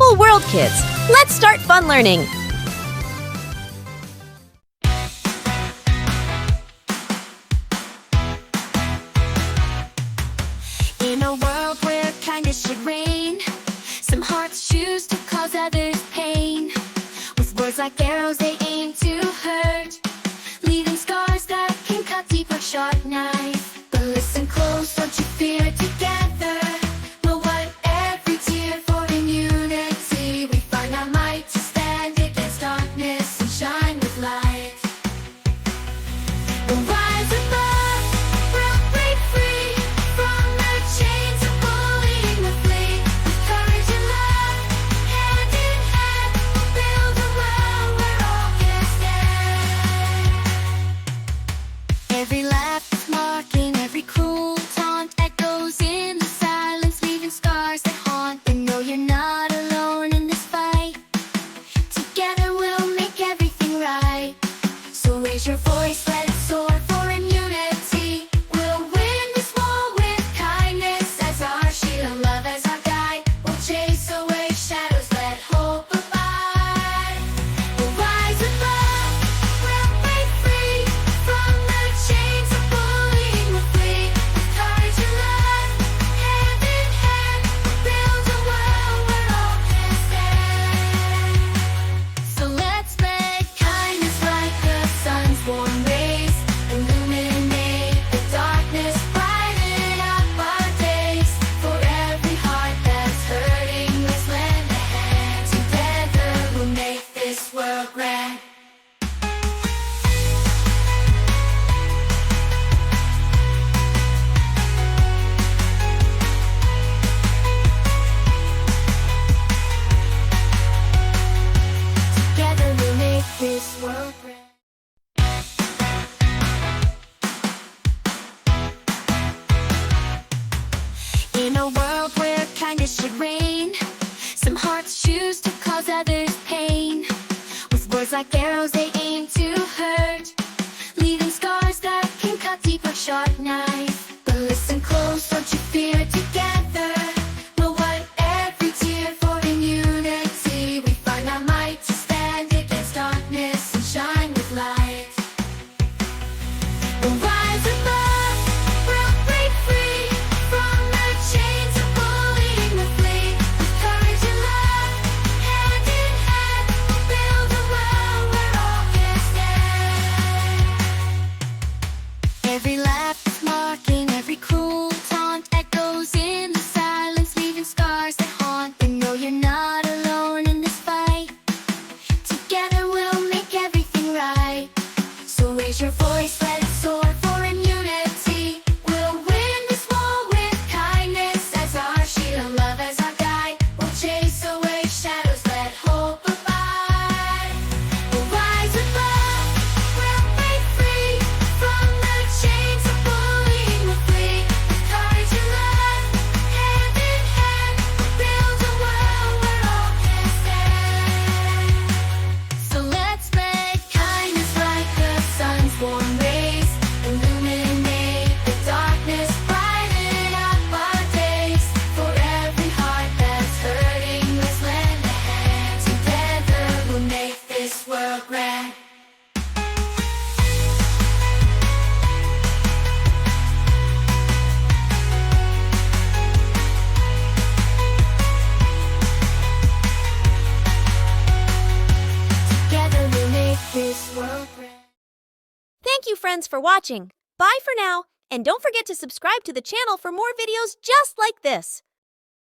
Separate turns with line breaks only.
Wonderful world, kids! Let's start fun learning!
In a world where kindness should reign, some hearts choose to cause others pain. With words like arrows they aim to hurt, leaving scars that can cut deep like sharp knife. But listen close, don't you fear, together we'll wipe every tear, for in unity we find our might to stand against darkness and shine with light. We'll rise above, we'll break free from the chains of bullying, we'll flee with courage and love. Hand in hand, we'll build a world where all can stand. Every laugh is mocking, every cruel taunt echoes in the silence, leaving scars that haunt. But know you're not alone in this fight. Together we'll make everything right. So raise your voice, let it soar, for in unity we'll win this war with kindness as our shield and love as our guide. We'll chase away shadows, let hope abide. We'll rise above, we'll break free from the chains of bullying, we'll flee with courage and love. Hand in hand, we'll build a world where all can stand. So let's make kindness like the sun's warm rays, illuminate the darkness, brighten up our days. For every heart that's hurting, let's lend a hand. Together we'll make this world grand. Together we'll make this world grand. In a world where kindness should reign, some hearts choose to cause others pain. With words like arrows they aim to hurt, leaving scars that can cut deep like sharp knife. But listen close, don't you fear, together we'll wipe every tear, for in unity we find our might to stand against darkness and shine with light. We'll rise above, we'll break free from the chains of bullying, we'll flee with courage and love. Hand in hand, we'll build a world where all can stand. Every laugh is mocking, every cruel taunt echoes in the silence, leaving scars that haunt. But know you're not alone in this fight. Together we'll make everything right. So raise your voice, let it soar, for in unity we'll win this war with kindness as our shield and love as our guide. We'll chase away shadows, let hope abide. We'll rise above, we'll break free from the chains of bullying, we'll flee with courage and love. Hand in hand, we'll build a world where all can stand. So let's make kindness like the sun's warm rays, illuminate the darkness, brighten up our days. For every heart that's hurting, let's lend a hand. Together we'll make this world grand. Together we'll make this world grand.
Thank you, friends, for watching. Bye for now, and don't forget to subscribe to the channel for more videos just like this.